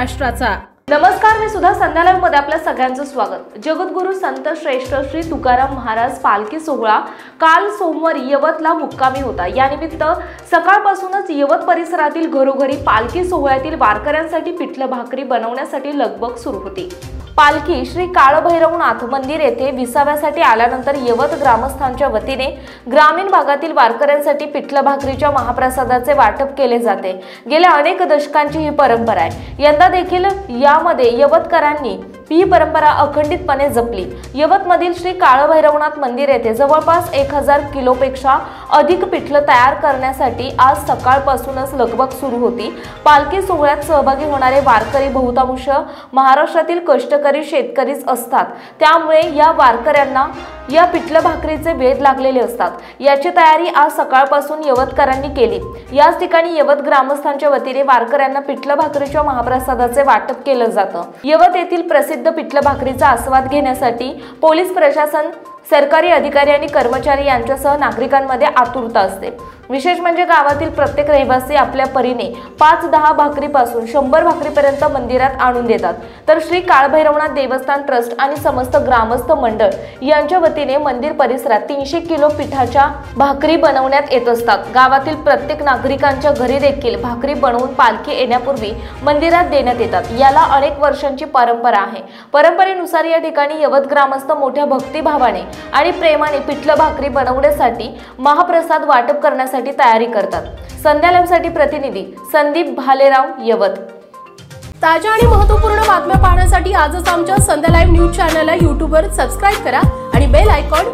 महाराष्ट्राचा। नमस्कार, मी सुद्धा संध्या लाईव्ह मध्ये आपल्या सगळ्यांचं स्वागत। जगद्गुरू संत श्रेष्ठ श्री तुकाराम महाराज पालखी सोहळा काल सोमवारी यवतला मुक्कामी होता। यानिमित्त सकाळपासूनच यवत परिसरातील घरोघरी पालखी सोहळ्यातील वारकऱ्यांसाठी पिठलं भाकरी बनवण्यासाठी लगबग सुरू होती। पालखी श्री काळभैरवनाथ मंदिर येथे विसाव्यासाठी आल्यानंतर यवत ग्रामस्थांच्या वतीने ग्रामीण भागातील वारकऱ्यांसाठी पिठलं भाकरीच्या महाप्रसादाचे वाटप केले जाते। गेल्या अनेक दशकांची ही परंपरा आहे। यंदा देखील यामध्ये यवतकरांनी ही परंपरा अखंडितपणे जपली। यवतमधील श्री काळभैरवनाथ मंदिर येथे जवळपास 1000 किलोपेक्षा अधिक पिठलं तयार करण्यासाठी आज सकाळपासूनच लगबग सुरू होती। पालखी सोहळ्यात सहभागी होणारे वारकरी बहुतांश महाराष्ट्रातील कष्टकरी शेतकरीच असतात। त्यामुळे या वारकऱ्यांना या पिठलं भाकरीचे वेध लागलेले असतात। याची तयारी आज सकाळपासून यवतकरांनी केली। याच ठिकाणी यवत ग्रामस्थांच्या वतीने वारकऱ्यांना पिठलं भाकरीच्या महाप्रसादाचे वाटप केलं जातं। यवत येथील प्रसिद्ध पिठलं भाकरीचा आस्वाद घेण्यासाठी पोलीस प्रशासन, सरकारी अधिकारी आणि कर्मचारी यांच्यासह नागरिकांमध्ये आतुरता असते। विशेष म्हणजे गावातील प्रत्येक रहिवासी आपल्या परीने 5-10 भाकरीपासून 100 भाकरीपर्यंत मंदिरात आणून देतात। तर श्री काळभैरवनाथ देवस्थान ट्रस्ट आणि समस्त ग्रामस्थ मंडळ यांच्या वतीने मंदिर परिसरात 300 किलो पिठाच्या भाकरी बनवण्यात येत असतात। गावातील प्रत्येक नागरिकांच्या घरी देखील भाकरी बनवून पालखी येण्यापूर्वी मंदिरात देण्यात येतात। याला अनेक वर्षांची परंपरा आहे। परंपरेनुसार या ठिकाणी यवत ग्रामस्थ मोठ्या भक्तिभावाने आणि प्रेमाने पिठलं भाकरी बनवण्यासाठी महाप्रसाद वाटप करण्यासाठी तयारी करतात। संध्या लाईव्हसाठी प्रतिनिधी संदीप भालेराव, यवत। ताज्या आणि महत्त्वपूर्ण बातम्या पाहण्यासाठी आजच आमच्या संध्या लाईव्ह न्यूज चॅनलला YouTube वर सबस्क्राइब करा आणि बेल आयकॉन